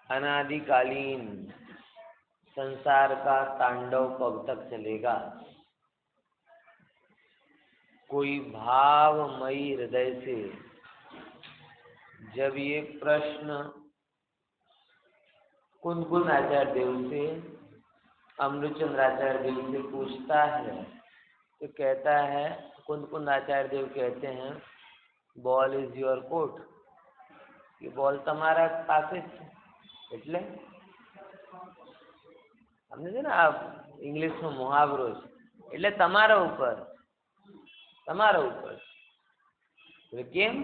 अनादिकालीन संसार का तांडव कब तक चलेगा? कोई भावमयी हृदय से जब ये प्रश्न कुंदकुंद आचार्य देव से, अमृतचंद्र आचार्य देव से पूछता है तो कहता है, कुंदकुंद आचार्य देव कहते हैं, बॉल इज योर कोर्ट, ये बॉल तुम्हारा पासे એટલે સમજે ને આ ઇંગ્લિશનો મુહાવરો છે, એટલે તમારા ઉપર બોલે કેમ?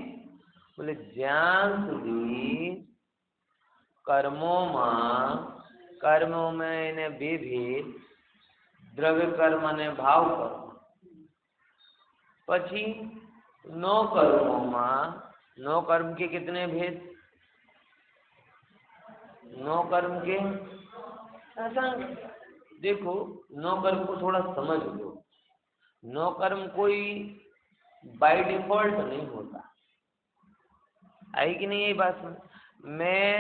બોલે જ્યાં સુધી કર્મો में એને બે ભેદ, દ્રવ્ય કર્મ અને ભાવ કર્મ, પછી नो कर्म के कितने भेद? नो कर्म के असंख्य। देखो, नो कर्म को थोड़ा समझ लो। नो कर्म कोई बाय डिफॉल्ट नहीं होता, आई कि नहीं? ये बात में मैं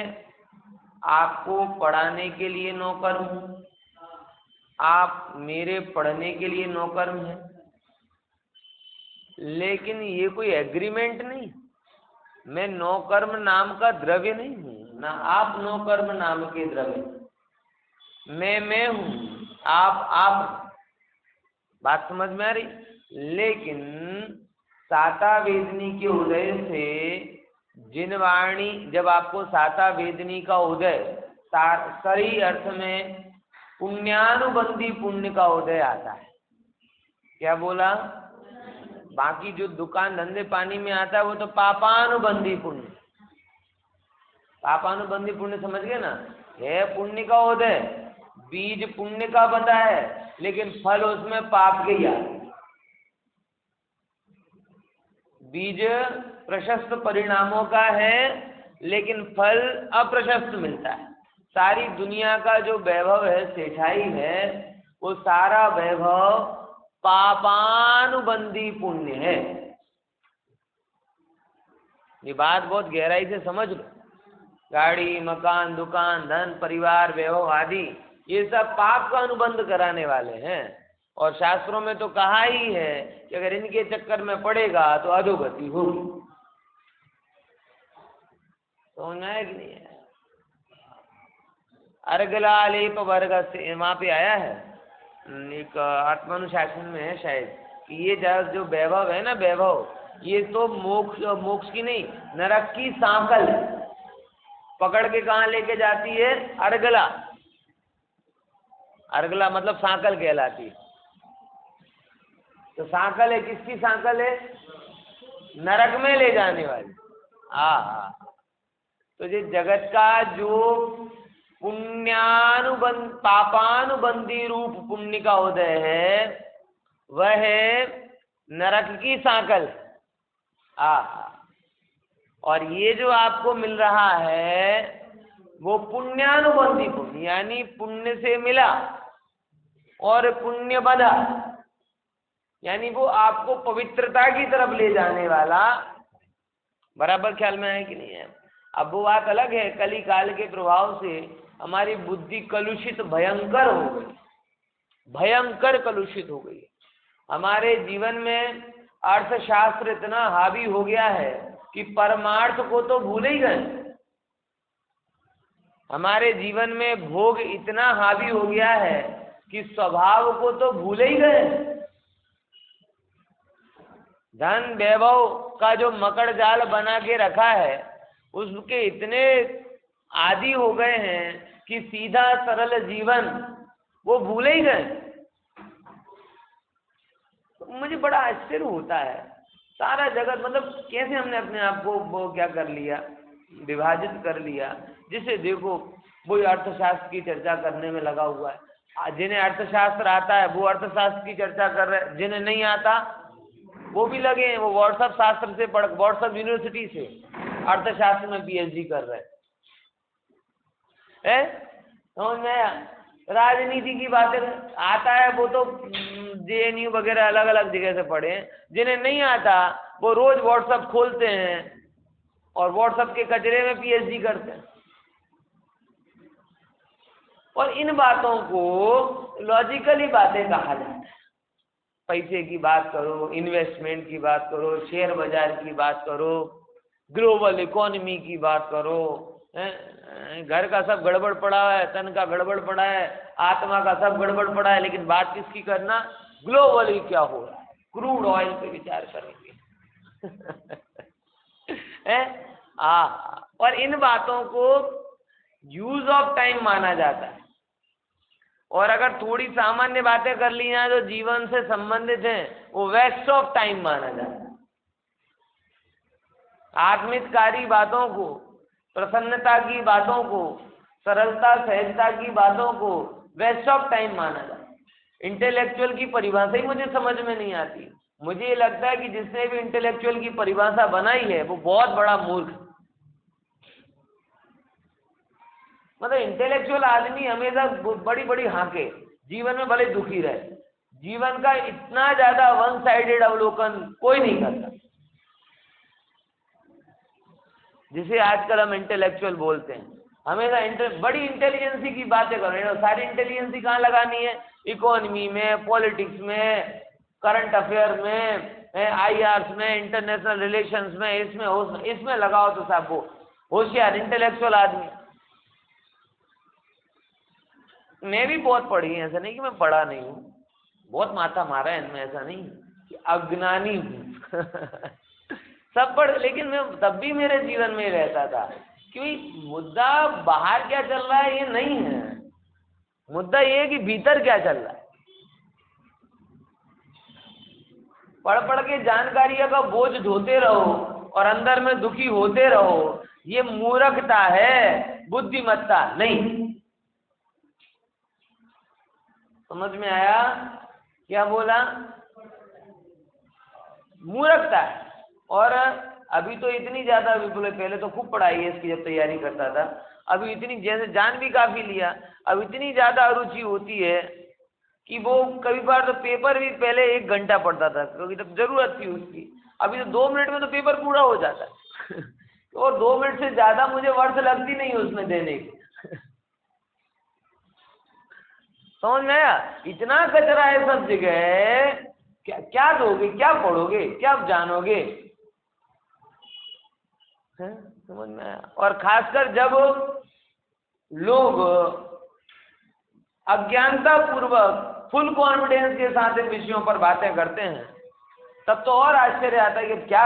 आपको पढ़ाने के लिए नो कर्म हूं, आप मेरे पढ़ने के लिए नो कर्म है, लेकिन ये कोई एग्रीमेंट नहीं। मैं नो कर्म नाम का द्रव्य नहीं हूं, ना आप नो कर्म नाम के द्रव्य। मैं हूं, आप। बात समझ में आ रही? लेकिन साता वेदनी के उदय से जिनवाणी, जब आपको साता वेदनी का उदय, सही अर्थ में पुण्यानुबंधी पुण्य का उदय आता है। क्या बोला? बाकी जो दुकान धंधे पानी में आता है वो तो पापानुबंधी पुण्य। पापानुबंधी पुण्य समझ गए ना? है पुण्य का उदय, बीज पुण्य का बंधा है, लेकिन फल उसमें पाप के ही आते। बीज प्रशस्त परिणामों का है, लेकिन फल अप्रशस्त मिलता है। सारी दुनिया का जो वैभव है, सेठाई है, वो सारा वैभव पापानुबंधी पुण्य है। ये बात बहुत गहराई से समझ लो। गाड़ी, मकान, दुकान, धन, परिवार, वैभव आदि ये सब पाप का अनुबंध कराने वाले हैं। और शास्त्रों में तो कहा ही है कि अगर इनके चक्कर में पड़ेगा तो अधोगति होगी। तो है कि नहीं है? अर्गलालेप वर्ग से वहां पे आया है, एक आत्मानुशासन में है शायद, कि ये जो वैभव है ना, वैभव, ये तो मोक्ष की नहीं, नरक की सांकल पकड़ के कहाँ लेके जाती है? अर्गला। अर्गला मतलब सांकल कहलाती है। तो सांकल है, किसकी सांकल है? नरक में ले जाने वाली। तो ये जगत का जो पापानुबंधी रूप पुण्य का उदय है, वह है नरक की सांकल। और ये जो आपको मिल रहा है वो पुण्यानुबंधी पुण्य, यानी पुण्य से मिला और पुण्य बंधा, यानी वो आपको पवित्रता की तरफ ले जाने वाला। बराबर ख्याल में है कि नहीं है? अब वो बात अलग है, कली काल के प्रभाव से हमारी बुद्धि कलुषित भयंकर हो गई, भयंकर कलुषित हो गई। हमारे जीवन में अर्थशास्त्र इतना हावी हो गया है कि परमार्थ को तो भूल ही गए। हमारे जीवन में भोग इतना हावी हो गया है कि स्वभाव को तो भूल ही गए। धन वैभव का जो मकड़ जाल बना के रखा है, उसके इतने आदी हो गए हैं कि सीधा सरल जीवन वो भूल ही गए। तो मुझे बड़ा आश्चर्य होता है, सारा जगत मतलब कैसे हमने अपने आप को वो क्या कर लिया, विभाजित कर लिया। जिसे देखो वो अर्थशास्त्र की चर्चा करने में लगा हुआ है। जिन्हें अर्थशास्त्र आता है वो अर्थशास्त्र की चर्चा कर रहे हैं, जिन्हें नहीं आता वो भी लगे हैं, वो व्हाट्सएप शास्त्र से व्हाट्सएप यूनिवर्सिटी से अर्थशास्त्र में पीएचडी कर रहे हैं। समझ में आया? राजनीति की बातें आता है वो तो जेएनयू वगैरह अलग अलग जगह से पढ़े हैं। जिन्हें नहीं आता वो रोज व्हाट्सएप खोलते हैं और व्हाट्सएप के कचरे में पीएचडी करते हैं। और इन बातों को लॉजिकली बातें कहा जाता है। पैसे की बात करो, इन्वेस्टमेंट की बात करो, शेयर बाजार की बात करो, ग्लोबल इकोनॉमी की बात करो, घर का सब गड़बड़ पड़ा है, तन का गड़बड़ पड़ा है, आत्मा का सब गड़बड़ पड़ा है, लेकिन बात किसकी करना? ग्लोबली क्या हो रहा है, क्रूड ऑयल पे विचार करेंगे। और इन बातों को यूज ऑफ टाइम माना जाता है। और अगर थोड़ी सामान्य बातें कर ली जाए जो जीवन से संबंधित हैं, वो वेस्ट ऑफ टाइम माना जाता है। आत्मितकारी बातों को, प्रसन्नता की बातों को, सरलता सहजता की बातों को वेस्ट ऑफ टाइम माना जाता है। इंटेलेक्चुअल की परिभाषा ही मुझे समझ में नहीं आती। मुझे ये लगता है कि जिसने भी इंटेलेक्चुअल की परिभाषा बनाई है वो बहुत बड़ा मूर्ख। मतलब इंटेलेक्चुअल आदमी हमेशा बड़ी बड़ी हाके, जीवन में भले दुखी रहे, जीवन का इतना ज्यादा वन साइडेड अवलोकन कोई नहीं करता जिसे आजकल हम इंटेलेक्चुअल बोलते हैं। हमेशा बड़ी इंटेलिजेंसी की बातें कर रहे हैं। सारी इंटेलिजेंसी कहाँ लगानी है? इकोनॉमी में, पॉलिटिक्स में, करंट अफेयर में, आईआर्स में, इंटरनेशनल रिलेशंस में, इसमें लगाओ तो साहब वो होशियार इंटेलेक्चुअल आदमी। मैं भी बहुत पढ़ी है, ऐसा नहीं कि मैं पढ़ा नहीं हूँ, बहुत माथा मारा है इनमें, ऐसा नहीं कि अज्ञानी हूँ। सब पढ़, लेकिन मैं तब भी मेरे जीवन में रहता था। क्योंकि मुद्दा बाहर क्या चल रहा है ये नहीं है, मुद्दा ये है कि भीतर क्या चल रहा है। पढ़ पढ़ के जानकारियों का बोझ ढोते रहो और अंदर में दुखी होते रहो, ये मूर्खता है, बुद्धिमत्ता नहीं। समझ में आया क्या बोला? मूर्खता है। और अभी तो इतनी ज्यादा विपुल, पहले तो खूब पढ़ाई है इसकी जब तैयारी करता था, अभी इतनी, जैसे जान भी काफी लिया, अब इतनी ज्यादा रुचि होती है कि वो कभी बार तो पेपर भी पहले 1 घंटा पढ़ता था क्योंकि तब जरूरत थी उसकी, अभी तो 2 मिनट में तो पेपर पूरा हो जाता है। और 2 मिनट से ज्यादा मुझे वर्ष लगती नहीं उसमें देने की। समझ में आया? इतना कचरा है सब जगह, क्या दोगे, क्या पढ़ोगे, क्या जानोगे? समझ में आया? और खासकर जब लोग अज्ञानता पूर्वक फुल कॉन्फिडेंस के साथ इन विषयों पर बातें करते हैं, तब तो और आश्चर्य आता है कि क्या।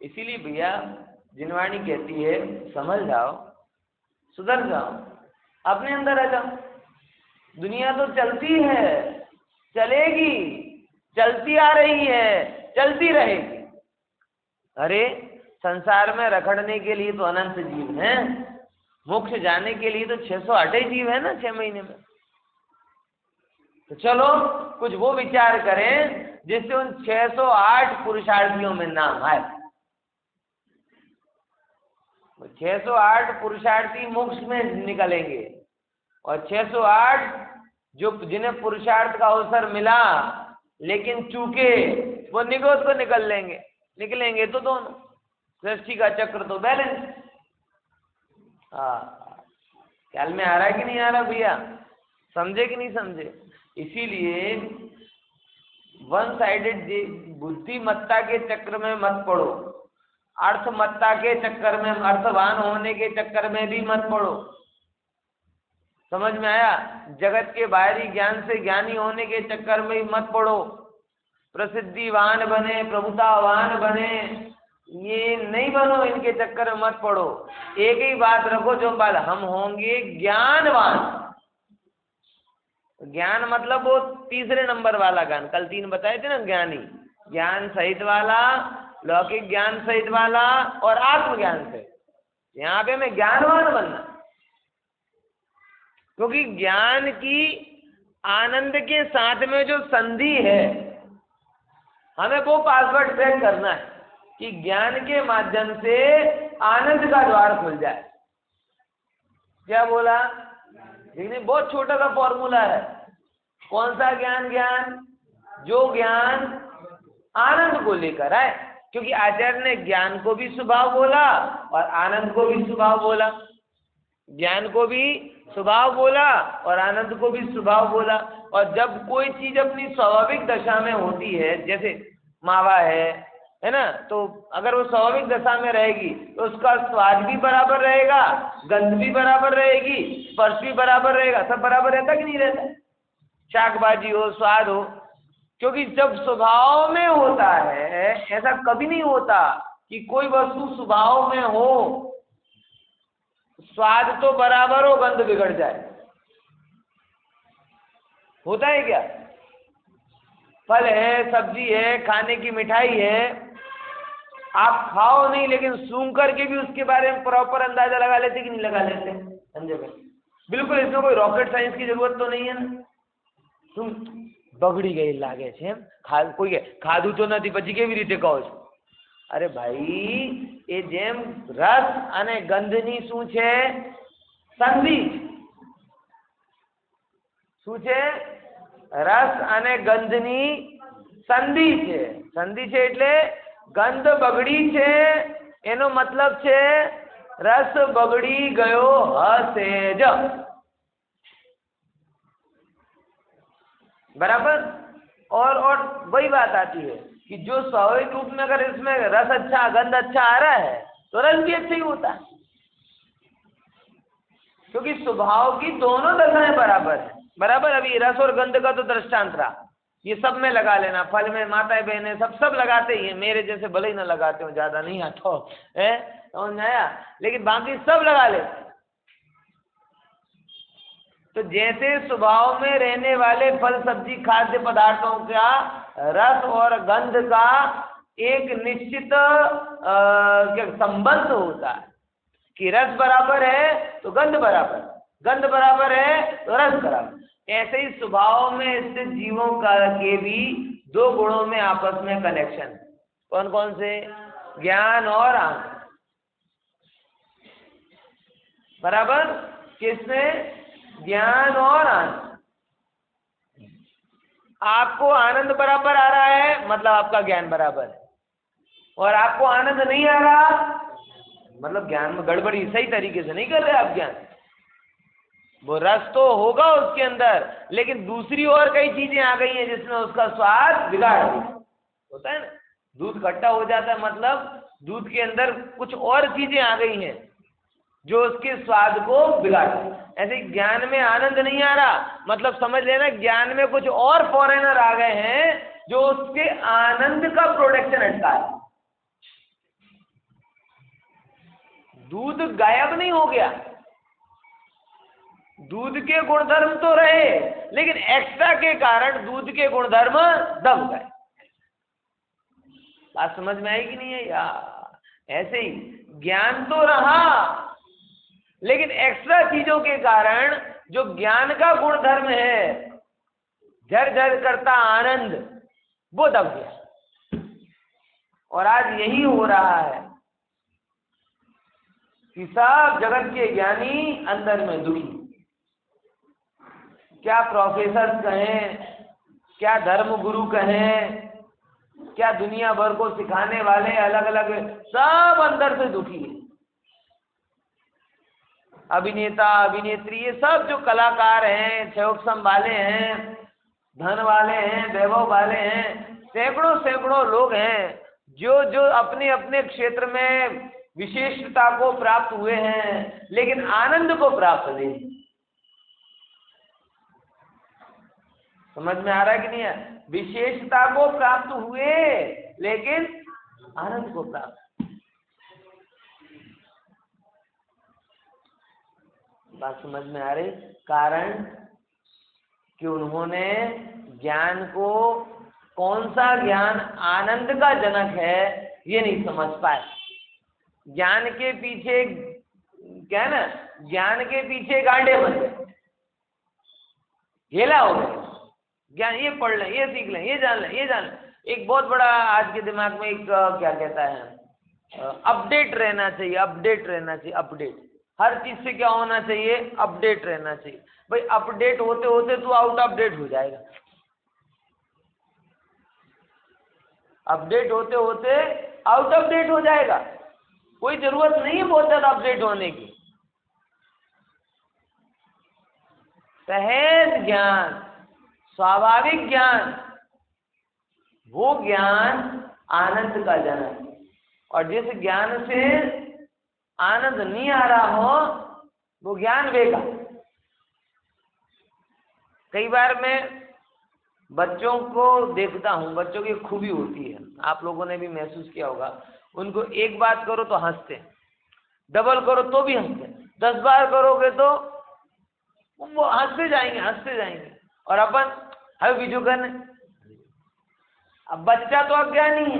इसीलिए भैया जिनवाणी कहती है, समझ जाओ, सुधर जाओ, अपने अंदर आ जाओ। दुनिया तो चलती है, चलेगी, चलती आ रही है, चलती रहेगी। अरे संसार में रखड़ने के लिए तो अनंत जीव हैं, मोक्ष जाने के लिए तो 608 ही जीव है ना 6 महीने में। तो चलो कुछ वो विचार करें जिससे उन 608 पुरुषार्थियों में नाम आए। 608 पुरुषार्थी मोक्ष में निकलेंगे और 608 जो जिन्हें पुरुषार्थ का अवसर मिला लेकिन चूके, वो निगोद को निकलेंगे तो दोनों सृष्टि का चक्र तो बैलेंस। ख्याल में आ रहा है कि नहीं आ रहा भैया? समझे कि नहीं समझे? इसीलिए वन साइडेड बुद्धिमत्ता के चक्र में मत पड़ो, अर्थमत्ता के चक्कर में, अर्थवान होने के चक्कर में भी मत पड़ो। समझ में आया? जगत के बाहरी ज्ञान से ज्ञानी होने के चक्कर में भी मत पड़ो। प्रसिद्धिवान बने, प्रभुतावान बने, ये नहीं बनो, इनके चक्कर में मत पड़ो। एक ही बात रखो, जो बात हम होंगे ज्ञानवान। ज्ञान मतलब वो तीसरे नंबर वाला ज्ञान, कल 3 बताए थे ना, ज्ञानी, ज्ञान सहित वाला, लौकिक ज्ञान सहित वाला और आत्मज्ञान से। यहाँ पे हमें ज्ञानवान बनना, क्योंकि ज्ञान की आनंद के साथ में जो संधि है, हमें वो पासवर्ड क्रैक करना है कि ज्ञान के माध्यम से आनंद का द्वार खुल जाए। क्या बोला? लेकिन बहुत छोटा सा फॉर्मूला है। कौन सा ज्ञान? जो ज्ञान आनंद को लेकर आए, क्योंकि आचार्य ने ज्ञान को भी स्वभाव बोला और आनंद को भी स्वभाव बोला, ज्ञान को भी स्वभाव बोला और आनंद को भी स्वभाव बोला। और जब कोई चीज अपनी स्वाभाविक दशा में होती है, जैसे मावा है ना, तो अगर वो स्वाभाविक दशा में रहेगी तो उसका स्वाद भी बराबर रहेगा, गंध भी बराबर रहेगी, स्पर्श भी बराबर रहेगा, सब बराबर रहता कि नहीं रहता? शाकभाजी हो, स्वाद हो, क्योंकि जब स्वभाव में होता है, ऐसा कभी नहीं होता कि कोई वस्तु स्वभाव में हो, स्वाद तो बराबर हो, गंध बिगड़ जाए। होता है क्या? फल है, सब्जी है, खाने की मिठाई है, आप खाओ नहीं लेकिन सूंघ करके भी उसके बारे में प्रॉपर अंदाजा लगा लेते कि नहीं लगा लेते? समझे भाई? बिल्कुल, इसमें कोई रॉकेट साइंस की जरूरत तो नहीं है ना। तुम बगड़ी गई लागे છે કોઈ ખાધું તો નથી પછી કેવી રીતે કહો છો? અરે ભાઈ, એ જેમ રસ અને ગંધની શું છે? સંધિ શું છે? રસ અને ગંધની સંધિ છે. સંધિ છે એટલે ગંધ બગડી છે, એનો મતલબ છે રસ બગડી ગયો હશે જ, बराबर। और वही बात आती है कि जो स्वाभाविक रूप में अगर इसमें रस अच्छा, गंध अच्छा आ रहा है तो रस भी अच्छा ही होता है, क्योंकि स्वभाव की दोनों दशाएं बराबर है। बराबर, अभी रस और गंध का तो दृष्टांत रहा, ये सब में लगा लेना, फल में माताएं बहनें सब लगाते ही है, मेरे जैसे भले ही ना लगाते हो, ज्यादा नहीं आता है, समझ आया, लेकिन बाकी सब लगा लेते। तो जैसे स्वभाव में रहने वाले फल, सब्जी, खाद्य पदार्थों का रस और गंध का एक निश्चित संबंध होता है कि रस बराबर है तो गंध बराबर, गंध बराबर है तो रस बराबर, ऐसे ही स्वभाव में स्थित जीवों का के भी दो गुणों में आपस में कनेक्शन। कौन कौन से? ज्ञान और आनंद। बराबर, किसमें? ज्ञान और आनंद। आपको आनंद बराबर आ रहा है मतलब आपका ज्ञान बराबर है, और आपको आनंद नहीं आ रहा मतलब ज्ञान में गड़बड़ी, सही तरीके से नहीं कर रहे आप ज्ञान। वो रस तो होगा उसके अंदर, लेकिन दूसरी और कई चीजें आ गई हैं जिसमें उसका स्वाद बिगाड़ दिया। होता है ना, दूध खट्टा हो जाता है मतलब दूध के अंदर कुछ और चीजें आ गई हैं जो उसके स्वाद को बिगाड़। ऐसे ज्ञान में आनंद नहीं आ रहा मतलब समझ लेना ज्ञान में कुछ और फॉरेनर आ गए हैं जो उसके आनंद का प्रोडक्शन अटका है। दूध गायब नहीं हो गया, दूध के गुणधर्म तो रहे, लेकिन एक्स्ट्रा के कारण दूध के गुणधर्म दब गए। बात समझ में आई कि नहीं है यार? ऐसे ही ज्ञान तो रहा, लेकिन एक्स्ट्रा चीजों के कारण जो ज्ञान का गुणधर्म है, झर झर करता आनंद, वो दब गया। और आज यही हो रहा है कि सब जगत के ज्ञानी अंदर में दुखी। क्या प्रोफेसर कहें, क्या धर्म गुरु कहें, क्या दुनिया भर को सिखाने वाले अलग अलग, सब अंदर से दुखी है। अभिनेता, अभिनेत्री, ये सब जो कलाकार हैं, सहयोग संभाले हैं, धन वाले हैं, वैभव वाले हैं, सैकड़ों सैकड़ों लोग हैं जो जो अपने अपने क्षेत्र में विशेषता को प्राप्त हुए हैं, लेकिन आनंद को प्राप्त नहीं। समझ में आ रहा है कि नहीं है? विशेषता को प्राप्त हुए लेकिन आनंद को प्राप्त। बात समझ में आ रही? कारण कि उन्होंने ज्ञान को, कौन सा ज्ञान आनंद का जनक है ये नहीं समझ पाए। ज्ञान के पीछे क्या है ना, ज्ञान के पीछे गांडे बन गए, घेला हो गए। ज्ञान ये पढ़ लें, ये सीख लें, ये जान लें, ये जान लें। एक बहुत बड़ा आज के दिमाग में एक क्या कहता है, अपडेट रहना चाहिए, अपडेट रहना चाहिए, अपडेट। हर चीज से क्या होना चाहिए? अपडेट रहना चाहिए। भाई अपडेट होते होते तू आउट ऑफ डेट हो जाएगा। अपडेट होते होते आउट ऑफ डेट हो जाएगा। कोई जरूरत नहीं है बहुत ज्यादा अपडेट होने की। सहज ज्ञान, स्वाभाविक ज्ञान, वो ज्ञान आनंद का जनक। और जिस ज्ञान से आनंद नहीं आ रहा हो वो ज्ञान बेकार। कई बार मैं बच्चों को देखता हूँ, बच्चों की खूबी होती है, आप लोगों ने भी महसूस किया होगा, उनको एक बात करो तो हंसते, डबल करो तो भी हंसते, 10 बार करोगे तो वो हंसते जाएंगे। और अपन हर बीजू करने। अब बच्चा तो अज्ञानी है,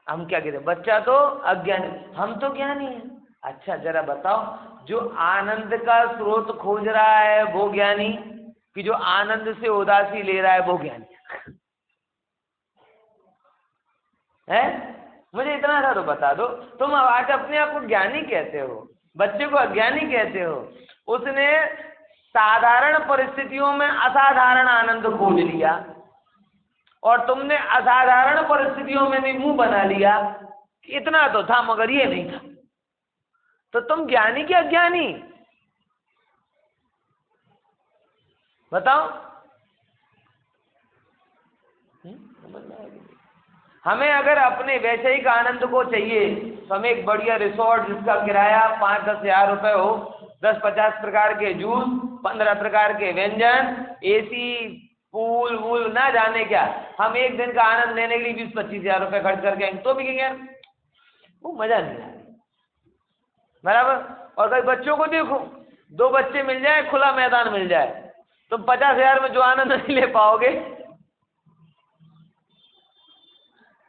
हम क्या कहते हैं, बच्चा तो अज्ञानी, हम तो ज्ञानी है। अच्छा जरा बताओ, जो आनंद का स्रोत खोज रहा है वो ज्ञानी, कि जो आनंद से उदासी ले रहा है वो ज्ञानी है? मुझे इतना सा तो बता दो। तुम आज अपने आप को ज्ञानी कहते हो, बच्चे को अज्ञानी कहते हो। उसने साधारण परिस्थितियों में असाधारण आनंद खोज लिया और तुमने असाधारण परिस्थितियों में भी मुंह बना लिया कि इतना तो था मगर ये नहीं था। तो तुम ज्ञानी कि अज्ञानी, बताओ? हमें अगर अपने वैषयिक आनंद को चाहिए तो हमें एक बढ़िया रिसोर्ट जिसका किराया 5-10 हजार रुपए हो, 10-50 प्रकार के जूस, 15 प्रकार के व्यंजन, एसी, पूल वूल ना जाने क्या, हम एक दिन का आनंद लेने के लिए 20-25 हजार रुपए खर्च करके तो भी कहेंगे वो मजा नहीं है, बराबर। और कई बच्चों को देखो, 2 बच्चे मिल जाए, खुला मैदान मिल जाए, तुम 50 हजार में जो आनंद नहीं ले पाओगे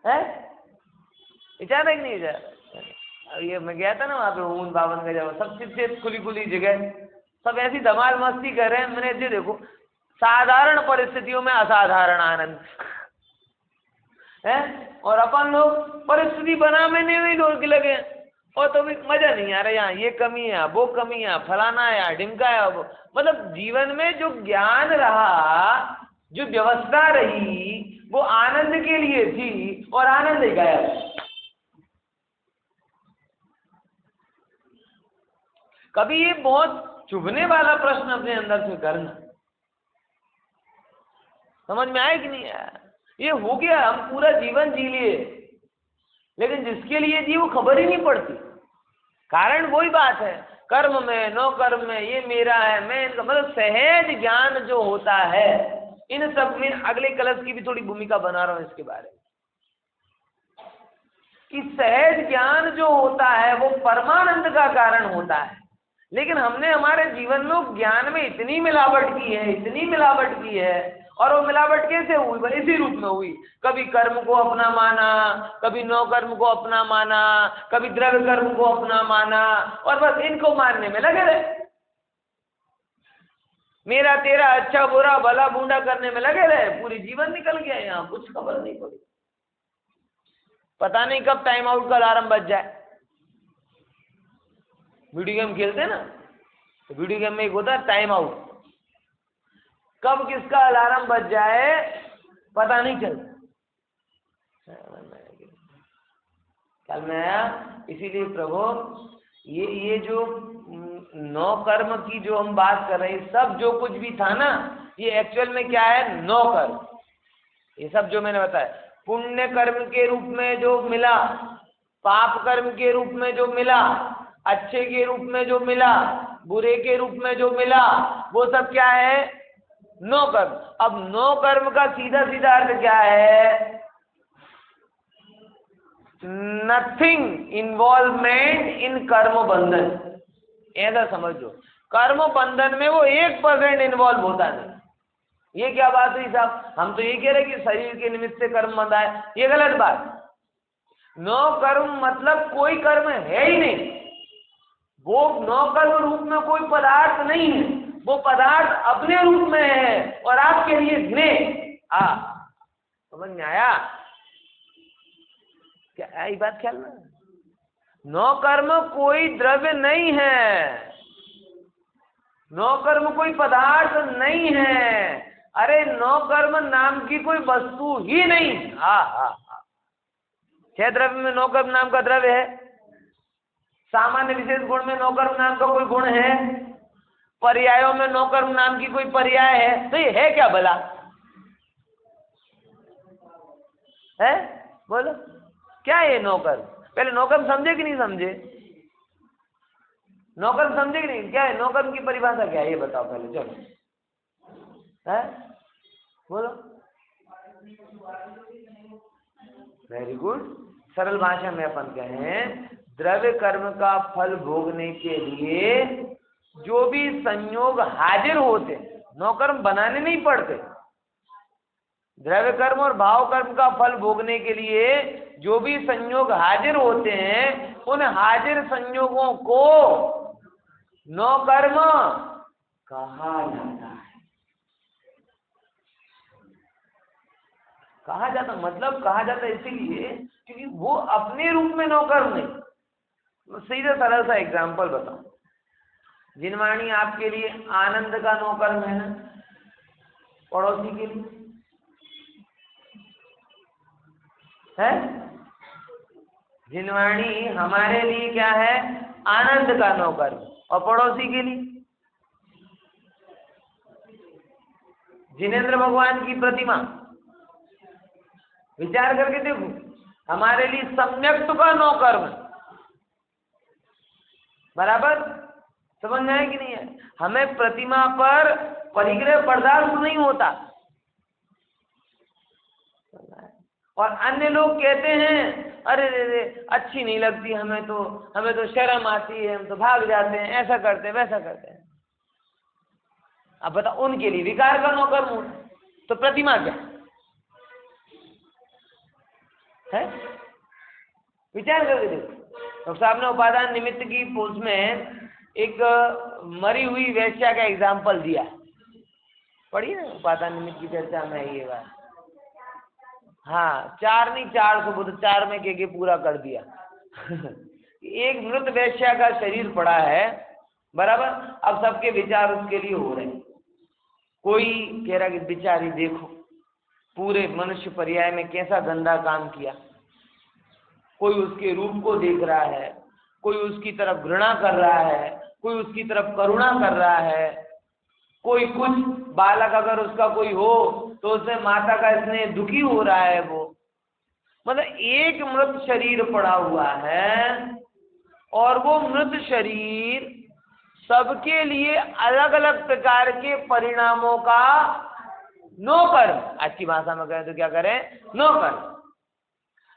है, अचानक नहीं जा रहा। ये मैं गया था ना वहाँ पे ऊन 52 का जगह, सब चित खुली जगह, सब ऐसी धमाल मस्ती कर रहे हैं। मैंने ये देखो, साधारण परिस्थितियों में असाधारण आनंद है, और अपन लोग परिस्थिति बनाने में ही लोग लगे और तो भी मजा नहीं आ रहा, यहाँ ये कमी है, वो कमी है, फलाना है, ढिमका है। मतलब जीवन में जो ज्ञान रहा, जो व्यवस्था रही, वो आनंद के लिए थी और आनंद ही गया। कभी ये बहुत चुभने वाला प्रश्न अपने अंदर से करना, समझ में आया कि नहीं आया? ये हो गया, हम पूरा जीवन जी लिए, लेकिन जिसके लिए जी वो खबर ही नहीं पड़ती। कारण वही बात है, कर्म में, नो कर्म में, ये मेरा है, मैं इनका, मतलब सहज ज्ञान जो होता है, इन सब में अगले कलश की भी थोड़ी भूमिका बना रहा हूं इसके बारे में, कि सहज ज्ञान जो होता है वो परमानंद का कारण होता है। लेकिन हमने हमारे जीवन में ज्ञान में इतनी मिलावट की है, और वो मिलावट कैसे हुई? इसी रूप में हुई, कभी कर्म को अपना माना, कभी नौ कर्म को अपना माना, कभी द्रव्य कर्म को अपना माना, और बस इनको मानने में लगे रहे, मेरा तेरा, अच्छा बुरा, भला बूंदा करने में लगे रहे। पूरी जीवन निकल गया, यहाँ कुछ खबर नहीं पड़ी। पता नहीं कब टाइम आउट का अलार्म बज जाए। वीडियो गेम खेलते हैं ना, तो वीडियो गेम में एक होता है टाइम आउट, कब किसका अलार्म बज जाए पता नहीं चलता। कल में आया, इसीलिए प्रभु ये जो 9 कर्म की जो हम बात कर रहे हैं, सब जो कुछ भी था ना, ये एक्चुअल में क्या है? 9 कर्म। ये सब जो मैंने बताया, पुण्य कर्म के रूप में जो मिला, पाप कर्म के रूप में जो मिला, अच्छे के रूप में जो मिला, बुरे के रूप में जो मिला, वो सब क्या है? 9 कर्म। अब 9 कर्म का सीधा सीधा अर्थ क्या है? नथिंग इन्वॉल्वमेंट इन कर्म बंधन, ऐसा समझो। कर्म बंधन में वो 1% इन्वॉल्व होता नहीं। ये क्या बात हुई साहब? हम तो ये कह रहे कि शरीर के निमित्त से कर्म बंधा है, ये गलत बात। 9 कर्म मतलब कोई कर्म है ही नहीं, वो 9 कर्म रूप में कोई पदार्थ नहीं है, वो पदार्थ अपने रूप में है और आपके लिए घिने। समझ में आया क्या ये बात? ख्याल में 9 कर्म कोई द्रव्य नहीं है, 9 कर्म कोई पदार्थ नहीं है। अरे नौकर्म नाम की कोई वस्तु ही नहीं। हाँ हाँ हाँ, 6 द्रव्य में नौकर्म नाम का द्रव्य है। सामान्य विशेष गुण में नौकर्म नाम का कोई गुण है। पर्यायों में नौकर्म नाम की कोई पर्याय है। तो ये है क्या भला? है, बोलो क्या है नौकर्म? पहले नौकर्म समझे कि नहीं समझे? नौकर्म समझे कि नहीं? क्या है नौकर्म की परिभाषा? क्या है ये बताओ पहले, चलो। है, बोलो। Very good. सरल भाषा में अपन कहें, द्रव्य कर्म का फल भोगने के लिए जो भी संयोग हाजिर होते, नौकर्म बनाने नहीं पड़ते। द्रव्य कर्म और भाव कर्म का फल भोगने के लिए जो भी संयोग हाजिर होते हैं, उन हाजिर संयोगों को नौकर्म कहा जाता है। कहा जाता मतलब कहा जाता इसीलिए क्योंकि वो अपने रूप में नौकर्म नहीं। सीधा सरल सा एग्जाम्पल बताओ। जिनवाणी आपके लिए आनंद का नौकर्म है ना, पड़ोसी के लिए है। जिनवाणी हमारे लिए क्या है? आनंद का नौकर्म। और पड़ोसी के लिए जिनेंद्र भगवान की प्रतिमा, विचार करके देखो, हमारे लिए सम्यक्त का नौकर्म। बराबर समझ में है कि नहीं है? हमें प्रतिमा पर परिग्रह पदार्थ नहीं होता। और अन्य लोग कहते हैं अरे रे अच्छी नहीं लगती, हमें तो शर्म आती है, हम तो भाग जाते हैं, ऐसा करते हैं वैसा करते हैं। अब बताओ, उनके लिए विकार का नौकर्म हो तो प्रतिमा क्या है? विचार करके देखो। डॉक्टर साहब ने उपादान निमित्त की पोस्ट में एक मरी हुई वेश्या का एग्जाम्पल दिया। पढ़िए ना, उपादान निमित्त की चर्चा में ये बात। हाँ, 4 नहीं 400 बुध 4 में के पूरा कर दिया। एक मृत वेश्या का शरीर पड़ा है, बराबर। अब सबके विचार उसके लिए हो रहे हैं। कोई कह रहा कि बेचारी देखो पूरे मनुष्य पर्याय में कैसा गंदा काम किया। कोई उसके रूप को देख रहा है, कोई उसकी तरफ घृणा कर रहा है, कोई उसकी तरफ करुणा कर रहा है, कोई कुछ बालक अगर उसका कोई हो तो उसमें माता का स्नेह दुखी हो रहा है। वो मतलब एक मृत शरीर पड़ा हुआ है और वो मृत शरीर सबके लिए अलग अलग प्रकार के परिणामों का नौकर्म। अच्छी भाषा में कहें तो क्या करें? नौकर्म।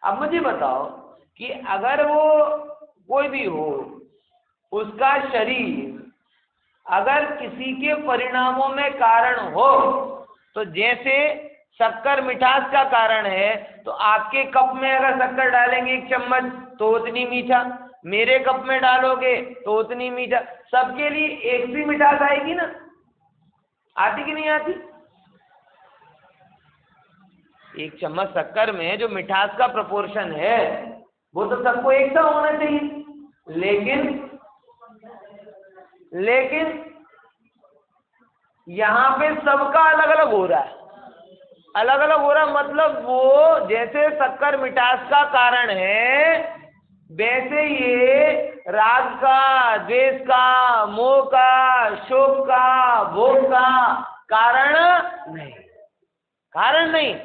अब मुझे बताओ कि अगर वो कोई भी हो, उसका शरीर अगर किसी के परिणामों में कारण हो, तो जैसे शक्कर मिठास का कारण है, तो आपके कप में अगर शक्कर डालेंगे 1 चम्मच तो उतनी मीठा, मेरे कप में डालोगे तो उतनी मीठा। सबके लिए एक सी मिठास आएगी ना? आती कि नहीं आती? 1 चम्मच शक्कर में जो मिठास का प्रोपोर्शन है वो तो सबको एक सा होना चाहिए। लेकिन यहाँ पे सबका अलग अलग हो रहा है। अलग अलग हो रहा मतलब वो जैसे शक्कर मिठास का कारण है, वैसे ये राग का, द्वेष का, मोह का, शोक का, भोग का कारण नहीं।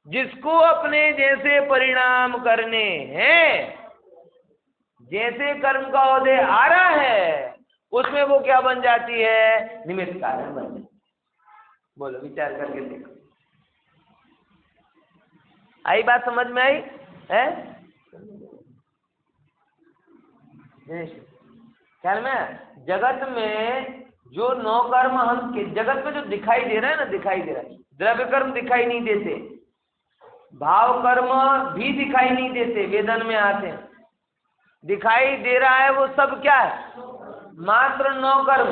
जिसको अपने जैसे परिणाम करने हैं, जैसे कर्म का उदय आ रहा है, उसमें वो क्या बन जाती है? निमित्त कारण बन जाती है। बोलो, विचार करके देखो। आई बात समझ में? आई है? ख्याल में जगत में जो 9 कर्म हम जगत में जो दिखाई दे रहा है ना, दिखाई दे रहा है। द्रव्य कर्म दिखाई नहीं देते, भाव कर्म भी दिखाई नहीं देते, वेदन में आते हैं। दिखाई दे रहा है वो सब क्या है? मात्र 9 कर्म।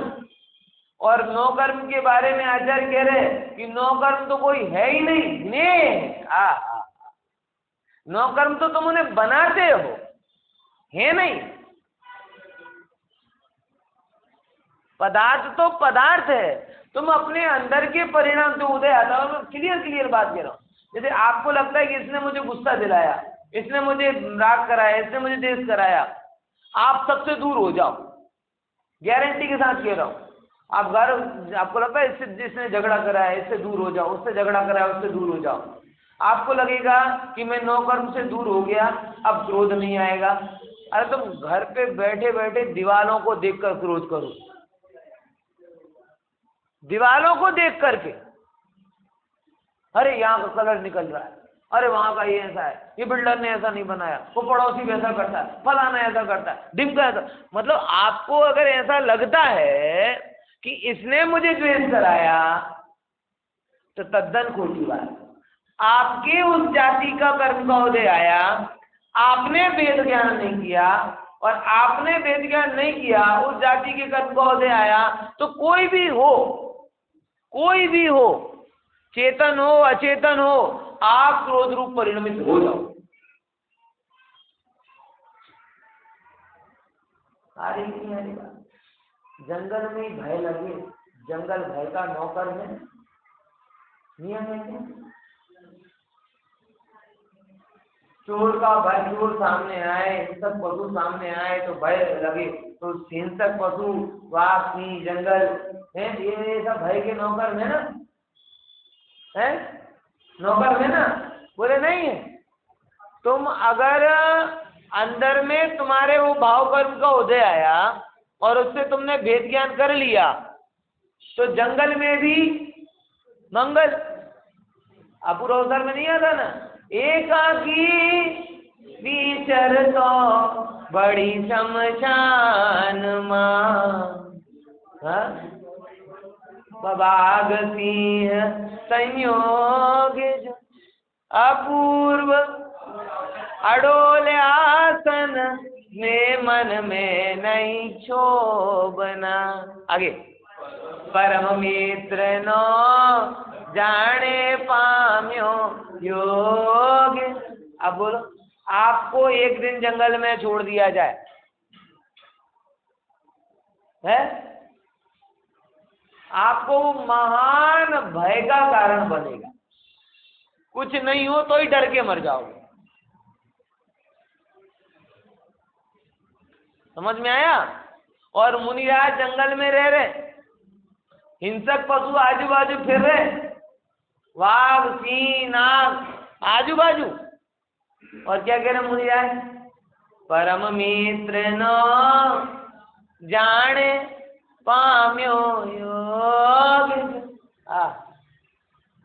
और 9 कर्म के बारे में आचार्य कह रहे कि 9 कर्म तो कोई है ही नहीं। 9 कर्म तो तुम उन्हें बनाते हो, है नहीं। पदार्थ तो पदार्थ है, तुम अपने अंदर के परिणाम जो उदय आता है, मैं क्लियर बात कह रहा हूँ। जैसे आपको लगता है कि इसने मुझे गुस्सा दिलाया, इसने मुझे राग कराया, इसने मुझे देश कराया, आप सबसे दूर हो जाओ, गारंटी के साथ कह रहा हूँ। आप घर, आपको लगता है इससे, जिसने झगड़ा कराया इससे दूर हो जाओ, उससे झगड़ा कराया उससे दूर हो जाओ, आपको लगेगा कि मैं नौ कर्म से दूर हो गया, अब क्रोध नहीं आएगा। अरे तुम घर पे बैठे बैठे दीवालों को देखकर क्रोध करो, दीवालों को देख करके, अरे यहाँ का कलर निकल रहा है, अरे वहां का ये ऐसा है, ये बिल्डर ने ऐसा नहीं बनाया, वो पड़ोसी वैसा करता है, फलाना ऐसा करता है, ढिमका ऐसा। मतलब आपको अगर ऐसा लगता है कि इसने मुझे द्वेष कराया, तो तद्दन खोटी बात। आपके उस जाति का कर्म का उदय आया, आपने वेद ज्ञान नहीं किया, और आपने वेद ज्ञान नहीं किया, उस जाति के कर्म का उदय आया, तो कोई भी हो, चेतन हो अचेतन हो, आप क्रोध रूप परिणमित हो जाओ। सारी बात जंगल में भय लगे, जंगल भय का नौकर है, नियम है क्या? चोर का भय, चोर सामने आए, हिंसक पशु सामने आए तो भय लगे, तो हिंसक पशु, वाघ, सिंह, जंगल है, ये सब भय के नौकर है ना, है नौकर है ना, बोले नहीं है। तुम अगर अंदर में तुम्हारे वो भाव कर्म का उदय आया और उससे तुमने भेद ज्ञान कर लिया, तो जंगल में भी मंगल। अपूर्वसर में नहीं आता ना, एकाकी विचर तो बड़ी शमशान मां, बाघ सिंह संयोग अपूर्व अडोल आसन में मन में नहीं क्षोभना। आगे, परम मित्र नो जाने पाम्यो योग। अब बोलो, आपको एक दिन जंगल में छोड़ दिया जाए, है, आपको महान भय का कारण बनेगा, कुछ नहीं हो तो ही डर के मर जाओगे। समझ में आया? और मुनिराज जंगल में रह रहे, हिंसक पशु आजू बाजू फिर रहे, वाघ, सिंह, नाग आजू बाजू, और क्या कह रहे मुनिराज? परम मित्र न जाने पाम्यो योग।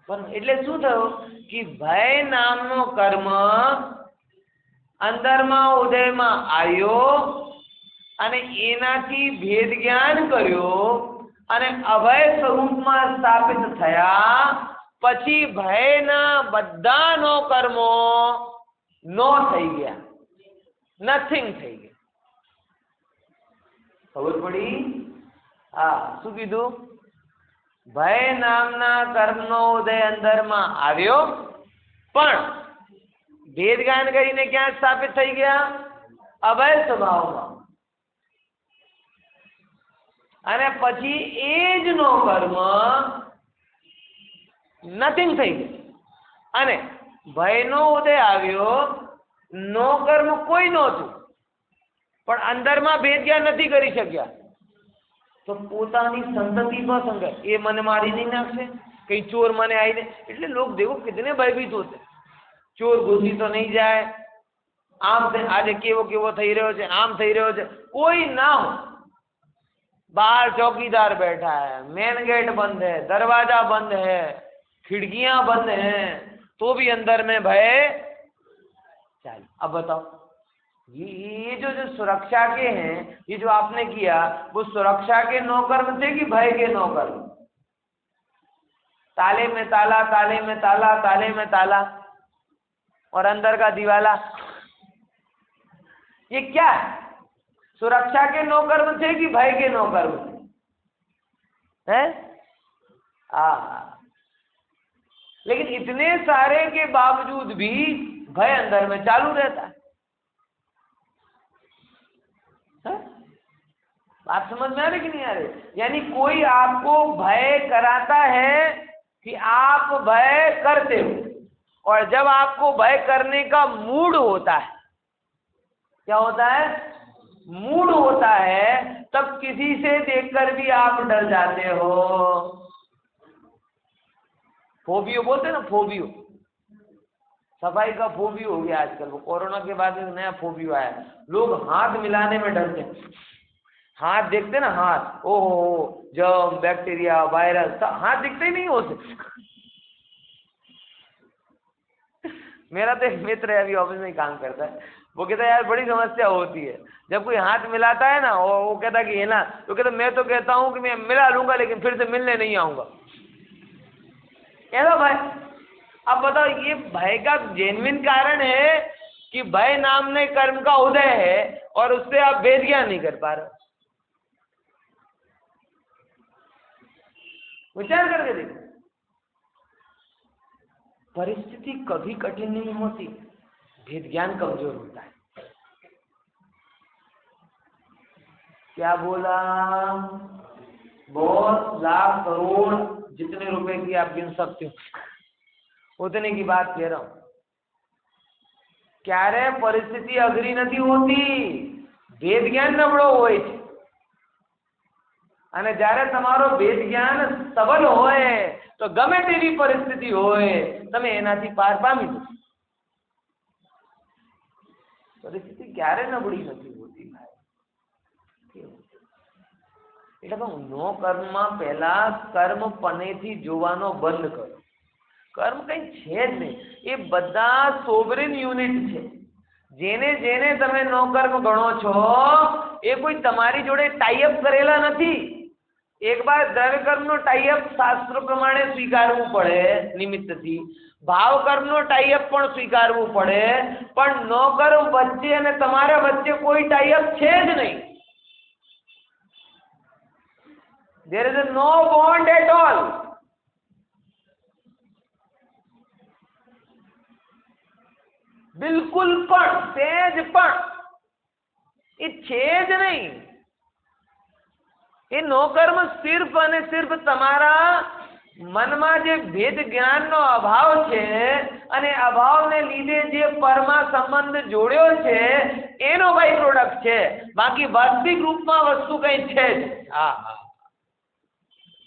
એટલે શું થયું કે ભય નામનો કર્મ અંદરમાં ઉદયમાં આવ્યો અને એનાથી ભેદ જ્ઞાન કર્યો અને અભય સ્વરૂપમાં સ્થાપિત થયા, પછી ભયના બધા નો કર્મો નો થઈ ગયા, નથિંગ થઈ ગયા। ખબર પડી? શું કીધું? ભય નામના કર્મનો ઉદય અંદરમાં આવ્યો, પણ ભેદ જ્ઞાન કરીને ક્યાં સ્થાપિત થઈ ગયા? અભય સ્વભાવમાં। અને પછી એ જ નો કર્મ નથિંગ થઈ ગયું, અને ભયનો ઉદય આવ્યો, નો કર્મ કોઈ નહોતું, પણ અંદરમાં ભેદ જ્ઞાન નથી કરી શક્યા, તો પોતાની સંતતિ પર સંગત, એ મને મારી નહીં નાખશે, કઈ ચોર મને આવીને, એટલે लोग देखो कितने भयभीत होते, ચોર ઘૂસી તો નહીં જાય, આમ આજે કેવો કેવો થઈ રહ્યો છે, આમ થઈ રહ્યો છે, કોઈ ના हो, बाहर चौकीदार बैठा है, मेन गेट बंद है, दरवाजा बंद है, खिड़कियां बंद हैं, तो भी अंदर में भय चल। अब बताओ, ये जो सुरक्षा के हैं, ये जो आपने किया, वो सुरक्षा के नौकर्म थे कि भय के नौकर्म? ताले में ताला, ताले में ताला, ताले में ताला, और अंदर का दीवाला, ये क्या है? सुरक्षा के नौकर्म थे कि भय के नौकर्म थे? हैं? लेकिन इतने सारे के बावजूद भी भय अंदर में चालू रहता है। बात समझ में आ रही कि नहीं आ रही? यानी कोई आपको भय कराता है कि आप भय करते हो, और जब आपको भय करने का मूड होता है, क्या होता है? मूड होता है, तब किसी से देखकर भी आप डर जाते हो। फोबियो बोलते हैं ना, फोबियो, सफाई का फोबियो हो गया आजकल। वो कोरोना के बाद एक नया फोबियो आया, लोग हाथ मिलाने में डरते हैं। हाथ देखते ना, हाथ, ओहो, जर्म, बैक्टीरिया, वायरस, हाथ दिखते ही नहीं होते। मेरा तो एक मित्र है, अभी ऑफिस में ही काम करता है, वो कहता है यार बड़ी समस्या होती है जब कोई हाथ मिलाता है ना, वो कहता है कि है ना, तो कहता मैं तो कहता हूँ कि मैं मिला लूंगा लेकिन फिर से मिलने नहीं आऊंगा। कहता भाई, अब बताओ, ये भय का जेन्युइन कारण है कि भय नामने कर्म का उदय है और उससे आप वेद ज्ञान नहीं कर पा रहे? विचार करके देखो, परिस्थिति कभी कठिन नहीं होती, भेद ज्ञान कमजोर होता है। क्या बोला? बहुत लाख करोड़ जितने रुपए की आप गिन सकते हो उतने की बात कह रहा हूं। क्यारे परिस्थिति अघरी नहीं होती, भेद ज्ञान नबળો હોય છે, અને જ્યારે તમારો भेद ज्ञान सबल હોય तो गमे तेवी परिस्थिति હોય તમે એનાથી પાર પામી જશો। परिस्थिति क्यारे नबળી नहीं होती भाई। એટલે તો નો કર્મમાં પહેલા કર્મ પનેથી જોવાનો બંધ કરો। કર્મ કઈ છે જ નહીં, એ બધા સોવરેન યુનિટ છે। જેને જેને તમે નો કર્મ ગણો છો એ કોઈ તમારી જોડે ટાઈઅપ કરેલા નથી। एक बार द्रव्य कर्म नो टाइअप शास्त्र प्रमाणे स्वीकारવું પડે નિમિત્તથી, ભાવ કર્મ નો टाइअप પણ સ્વીકારવું પડે, પણ નો કર્મ વચ્ચે અને તમારા વચ્ચે કોઈ टाइअप છે જ નહીં। There is no bond at all। बिल्कुल पण, सेज पण એ છે જ નહીં। એ નો કર્મ सिर्फ અને सिर्फ તમારા મનમાં જે ભેદ જ્ઞાનનો અભાવ છે અને અભાવને લીધે જે પરમા સંબંધ જોડ્યો છે એનો બાય પ્રોડક્ટ છે, બાકી વાસ્તવિક રૂપમાં વસ્તુ કઈ છે જ। હા હા,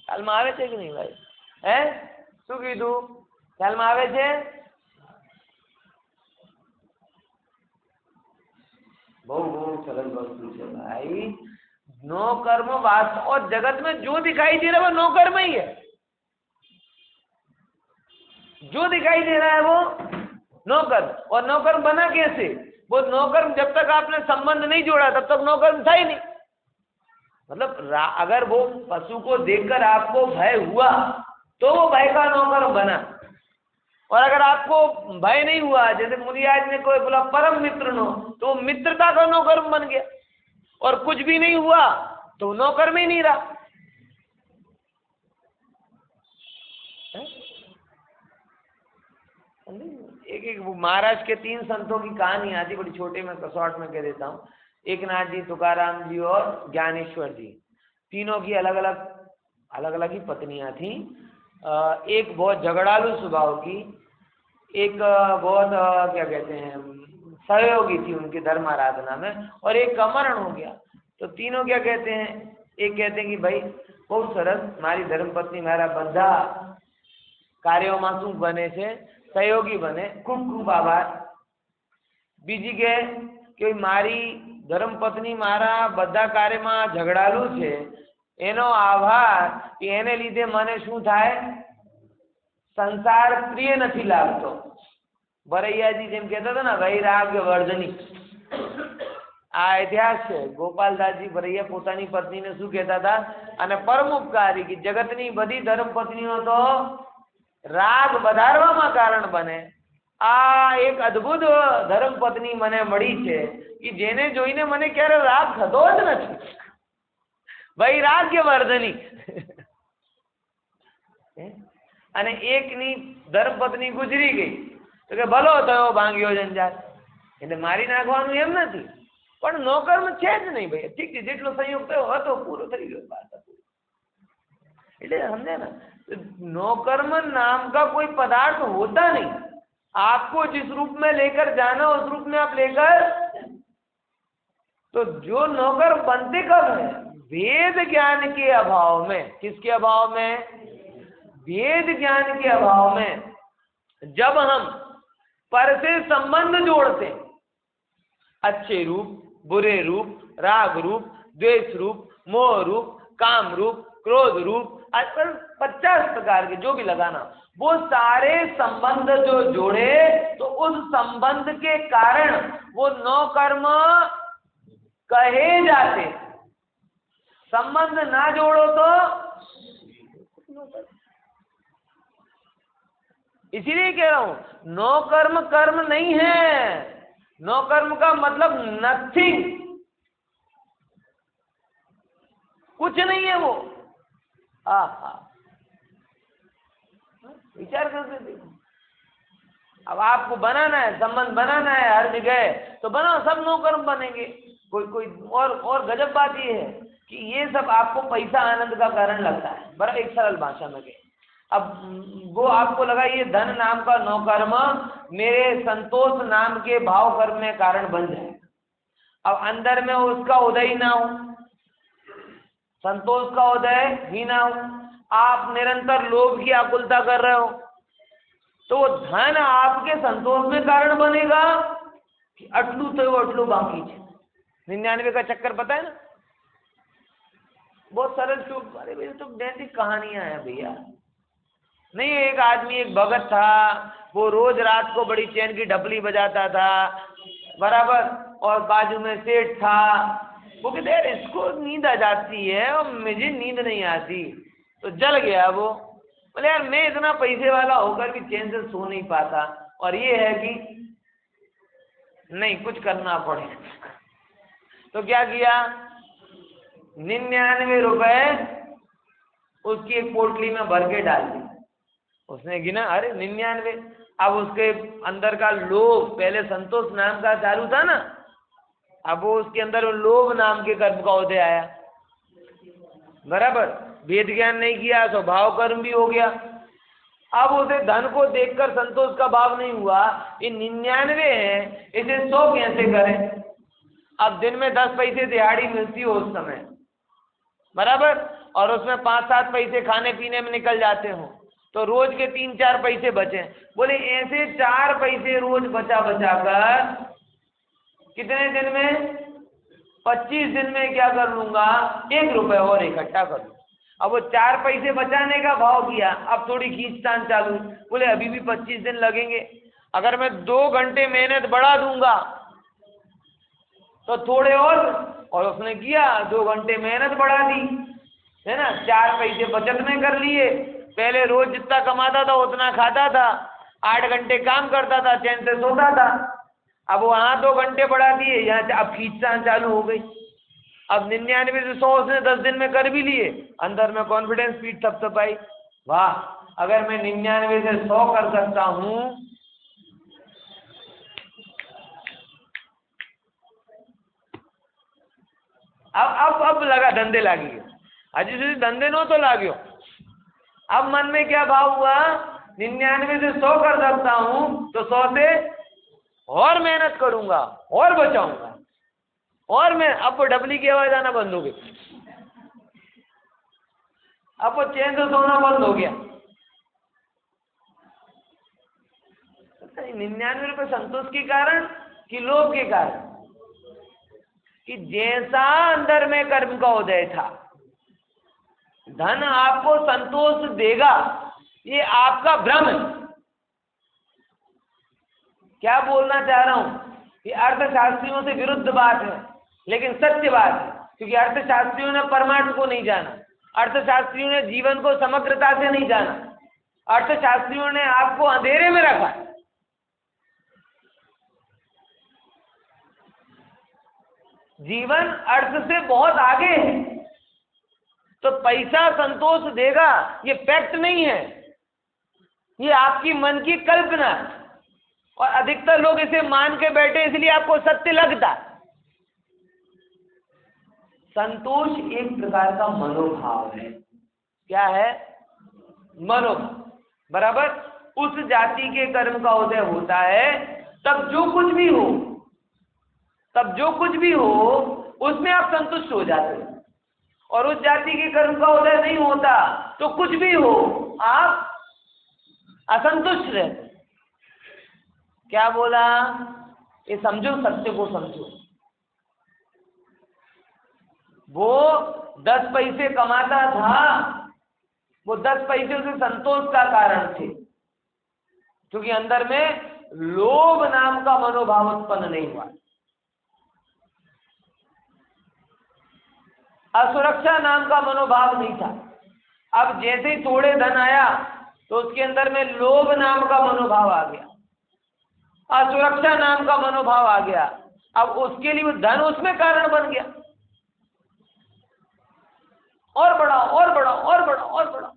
ખ્યાલમાં આવે છે કે નહીં ભાઈ? હે, શું કીધું? ખ્યાલમાં આવે છે? बहुत बहुत सरल वस्तु है भाई। नो कर्म वास्तव, और जगत में जो दिखाई दे रहा है वो नो कर्म ही है। जो दिखाई दे रहा है वो नो कर्म। और नो कर्म बना कैसे? वो नो कर्म जब तक आपने संबंध नहीं जोड़ा तब तक नो कर्म था ही नहीं। मतलब अगर वो पशु को देखकर आपको भय हुआ तो वो भय का नो कर्म बना, और अगर आपको भय नहीं हुआ, जैसे मुनियाज ने कोई बोला परम मित्र नो, तो मित्रता का नो कर्म बन गया। और कुछ भी नहीं हुआ तो नो कर्म ही नहीं रहा। एक एक महाराष्ट्र के 3 संतों की कहानी आती, बड़ी छोटे में शॉर्ट में कह देता हूँ। एक नाथ जी, तुकाराम जी और ज्ञानेश्वर जी, तीनों की अलग अलग ही पत्नियां थी। एक बहुत झगड़ालू स्वभाव की, एक बहुत क्या कहते हैं सहयोगी थी उनकी धर्म आराधना में, और एक का मरण हो गया। तो तीनों क्या कहते हैं? एक कहते हैं कि भाई बहुत सरस, मारी धर्मपत्नी मारा बधा कार्यों में शू बने छे, सहयोगी बने, खूब खूब आभार। बीजी कहे कि मारी धर्मपत्नी मारा बधा कार्य में झगड़ालू छे, एनो आभार कि एने लीधे मने शू थाय, संसार प्रिय नहीं लागतो। बरैयाजी जेम कहता था ना, वैराग्य वर्धनी, आ इतिहास है। गोपालदास जी बरैया पोतानी पत्नी ने शू कहता था, अने परमोपकारी कि जगतनी बधी धर्मपत्नीओ तो राग વધારવામાં કારણ બને। આ એક અદ્ભુત ધર્મપત્ની મને મળી છે કે જેને જોઈને મને ક્યારે રાગ થતો જ નથી। વૈરાગ્ય વર્ધની। અને એકની ધર્મપત્ની ગુજરી ગઈ તો કે ભલો થયો ભાંગ્યો જંજાર, એટલે મારી નાખવાનું એમ નથી, પણ નોકર્મ છે જ નહીં ભાઈ. ઠીક છે, જેટલો સંયોગ થયો હતો પૂરો થઈ ગયો વાત. એટલે समझे ना, नौकर्म नाम का कोई पदार्थ होता नहीं. आपको जिस रूप में लेकर जाना उस रूप में आप लेकर, तो जो नौकर बनते कब है? वेद ज्ञान के अभाव में. किसके अभाव में? वेद ज्ञान के अभाव में. जब हम पर से संबंध जोड़ते, अच्छे रूप, बुरे रूप, राग रूप, द्वेष रूप, मोह रूप, काम रूप, क्रोध रूप, आजकल 50 प्रकार के जो भी लगाना, वो सारे संबंध जो जोड़े तो उस संबंध के कारण वो 9 कर्म कहे जाते. संबंध ना जोड़ो तो इसीलिए कह रहा हूं 9 कर्म कर्म नहीं है. 9 कर्म का मतलब नथिंग, कुछ नहीं है वो. विचार करके देखो. अब आपको बनाना है, संबंध बनाना है हर जगह, तो बनाओ, सब 9 कर्म बनेंगे. कोई और गजब बात ये है कि ये सब आपको पैसा आनंद का कारण लगता है. बड़ा एक सरल भाषा में कहे, अब वो आपको लगा ये धन नाम का 9 कर्म मेरे संतोष नाम के भाव कर्म में कारण बन जाए. अब अंदर में उसका उदय ही ना हो, संतोष का उदय ही ना हो, आप निरंतर लोभ की आकुलता कर रहे हो, तो वो धन आपके संतोष में कारण बनेगा कि अटलू तो अटलू बाकी है. 99 का चक्कर पता है ना, बहुत सरल चुप. अरे भैया तो नैतिक कहानियां हैं भैया. नहीं, एक आदमी, एक भगत था, वो रोज रात को बड़ी चैन की ढपली बजाता था, बराबर, और बाजू में सेठ था. वो कहते यार इसको नींद आ जाती है और मुझे नींद नहीं आती, तो जल गया वो. बोले यार मैं इतना पैसे वाला होकर भी चैन से सो नहीं पाता, और ये है कि नहीं कुछ करना पड़े. तो क्या किया, 99 रुपए उसकी एक पोटली में भर के डाल दी. उसने गिना, अरे 99. अब उसके अंदर का लोभ, पहले संतोष नाम का चालू था ना, अब वो उसके अंदर लोभ नाम के कर्म का उदय आया. बराबर, वेद ज्ञान नहीं किया तो भाव कर्म भी हो गया. अब उसे धन को देखकर संतोष का भाव नहीं हुआ, ये 99 है, इसे 100 कैसे करें. अब दिन में 10 पैसे दिहाड़ी मिलती हो उस समय, बराबर, और उसमें 5-7 पैसे खाने पीने में निकल जाते हो, तो रोज के 3-4 पैसे बचे. बोले ऐसे 4 पैसे रोज बचा कर कितने दिन में, 25 दिन में क्या कर लूंगा, 1 रुपए और इकट्ठा कर लूँ. अब वो 4 पैसे बचाने का भाव किया, अब थोड़ी खींचतान चालू. बोले अभी भी 25 दिन लगेंगे, अगर मैं 2 घंटे मेहनत बढ़ा दूंगा तो थोड़े और उसने किया, 2 घंटे मेहनत बढ़ा दी, है ना, 4 पैसे बचत में कर लिए. पहले रोज जितना कमाता था उतना खाता था, 8 घंटे काम करता था, चैन से सोता था. अब वहाँ 2 घंटे बढ़ा दिए, यहाँ अब खींचतान चालू हो गई. अब 99 से 100 उसने 10 दिन में कर भी लिए. अंदर में कॉन्फिडेंस पीठ थपथपाई, वाह अगर मैं 99 से 100 कर सकता हूँ, अब लगा धंधे लागी गयो. हजी सुधी धंधे नो तो लाग्यो. अब मन में क्या भाव हुआ, 99 से 100 कर सकता हूँ तो 100 से और मेहनत करूंगा और बचाऊंगा. और मैं अब वो डबली की आवाज आना बंद हो गई, अब वो चैन से सोना बंद हो गया. 99 रुपए संतोष के कारण कि लोभ के कारण, कि जैसा अंदर में कर्म का उदय था, धन आपको संतोष देगा, ये आपका भ्रम है. क्या बोलना चाह रहा हूं, ये अर्थशास्त्रियों से विरुद्ध बात है, लेकिन सत्य बात है. क्योंकि अर्थशास्त्रियों ने परमार्थ को नहीं जाना, अर्थशास्त्रियों ने जीवन को समग्रता से नहीं जाना, अर्थशास्त्रियों ने आपको अंधेरे में रखा. जीवन अर्थ से बहुत आगे है, तो पैसा संतोष देगा ये फैक्ट नहीं है, ये आपकी मन की कल्पना है. और अधिकतर लोग इसे मान के बैठे, इसलिए आपको सत्य लगता. संतोष एक प्रकार का मनोभाव है। क्या है? मनोभाव। बराबर। उस जाति के कर्म का उदय होता है तब जो कुछ भी हो, तब जो कुछ भी हो उसमें आप संतुष्ट हो जाते हो, और उस जाति के कर्म का उदय नहीं होता तो कुछ भी हो आप असंतुष्ट रहते। क्या बोला? ये समझो, सत्य को समझो। वो 10 पैसे कमाता था, वो 10 पैसे उसे संतोष का कारण थे, क्योंकि अंदर में लोभ नाम का मनोभाव उत्पन्न नहीं हुआ, असुरक्षा नाम का मनोभाव नहीं था। अब जैसे ही थोड़े धन आया तो उसके अंदर में लोभ नाम का मनोभाव आ गया, असुरक्षा नाम का मनोभाव आ गया। अब उसके लिए वो धन उसमें कारण बन गया, और बड़ा और बड़ा और बड़ा और बड़ा।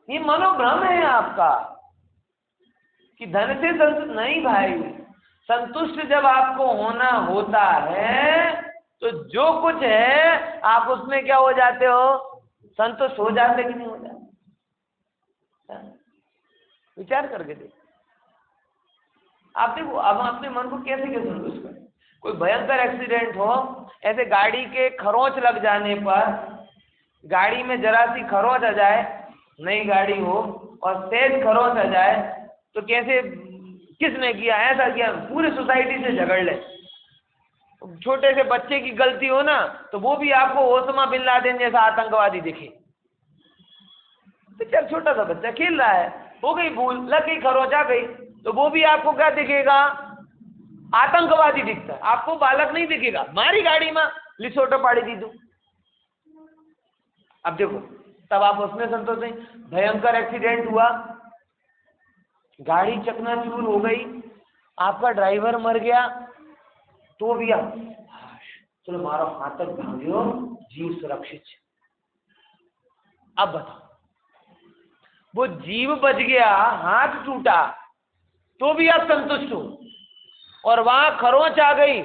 ये मनोभ्रम है आपका कि धन से संतुष्ट नहीं। भाई, संतुष्ट जब आपको होना होता है तो जो कुछ है आप उसमें क्या हो जाते हो? संतुष्ट हो जाते कि नहीं हो जाते? विचार करके देखो। आप देखो, अब अपने मन को कैसे संतुष्ट करें? कोई भयंकर एक्सीडेंट हो, ऐसे गाड़ी के खरोंच लग जाने पर, गाड़ी में जरा सी खरोंच आ जाए, नई गाड़ी हो और तेज खरोंच आ जाए तो कैसे, किसने किया, ऐसा किया, पूरी सोसाइटी से झगड़ ले। छोटे से बच्चे की गलती हो ना तो वो भी आपको ओसामा बिन लादेन जैसा आतंकवादी दिखे। तो छोटा सा बच्चा खेल रहा है, हो गई भूल, लग गई, खरोंच आ गई, तो वो भी आपको क्या दिखेगा? आतंकवादी दिखता है। आपको बालक नहीं दिखेगा, मारी गाड़ी में लिसोटो पाड़ी दी दो। अब देखो, तब आप उसमें संतोष नहीं। भयंकर एक्सीडेंट हुआ, गाड़ी चकनाचूर हो गई, आपका ड्राइवर मर गया, तो भी आप चलो मारो हाथ तक भाग्यो, जीव सुरक्षित। अब बताओ, वो जीव बच गया, हाथ टूटा, तो भी आप संतुष्ट हो, और वहां खरोंच आ गई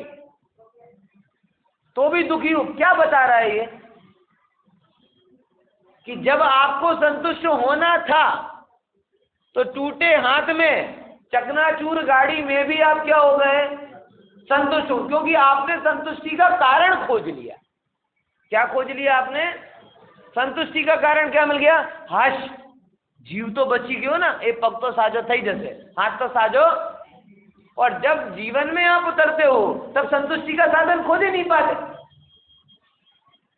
तो भी दुखी हो। क्या बता रहा है ये? कि जब आपको संतुष्ट होना था तो टूटे हाथ में, चकनाचूर गाड़ी में भी आप क्या हो गए? संतुष्ट हो, क्योंकि आपने संतुष्टि का कारण खोज लिया। क्या खोज लिया आपने? संतुष्टि का कारण क्या मिल गया? हाश, जीव तो बची गयो ना, एक पग तो साजो थई जैसे, हाथ तो साजो। और जब जीवन में आप उतरते हो तब संतुष्टि का साधन खोज ही नहीं पाते,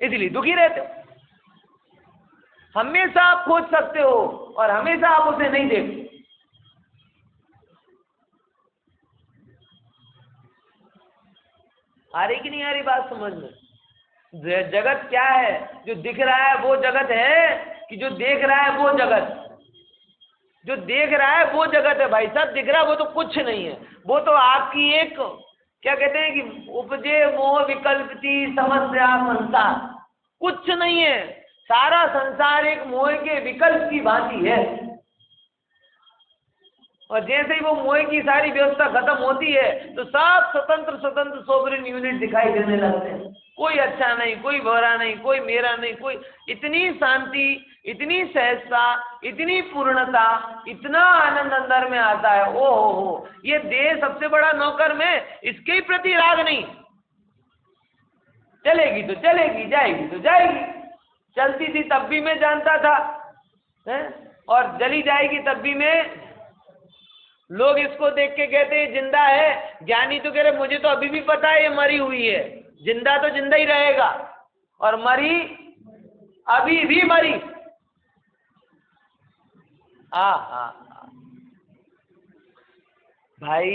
इसलिए दुखी रहते हो। हमेशा आप खोज सकते हो और हमेशा आप उसे नहीं देखते। आ रही कि नहीं आ रही बात समझ में? जगत क्या है? जो दिख रहा है वो जगत है, कि जो देख रहा है वो जगत? जो देख रहा है वो जगत है भाई साहब। दिख रहा है वो तो कुछ नहीं है, वो तो आपकी एक, क्या कहते हैं कि उपजे मोह विकल्पती समस्या संसार, कुछ नहीं है। सारा संसार एक मोह के विकल्प की भांति है, और जैसे ही वो मोह की सारी व्यवस्था खत्म होती है तो सब स्वतंत्र स्वतंत्र सोवरेन यूनिट दिखाई देने लगते हैं। कोई अच्छा नहीं, कोई बुरा नहीं, कोई मेरा नहीं, कोई। इतनी शांति, इतनी सहजता, इतनी पूर्णता, इतना आनंद अंदर में आता है। ओ हो, ये देह सबसे बड़ा नौकर में, इसके ही प्रति राग नहीं। चलेगी तो चलेगी, जाएगी तो जाएगी। चलती थी तब भी मैं जानता था है? और जली जाएगी तब भी मैं। लोग इसको देख के कहते हैं जिंदा है, ज्ञानी तो कह रहे मुझे तो अभी भी पता है ये मरी हुई है। जिंदा तो जिंदा ही रहेगा, और मरी अभी भी मरी। भाई,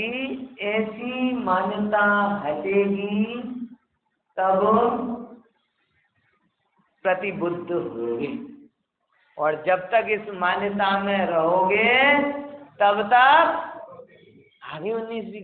ऐसी मान्यता हटेगी तब प्रतिबुद्ध होगे, और जब तक इस मान्यता में रहोगे तब तक आगे 19वीं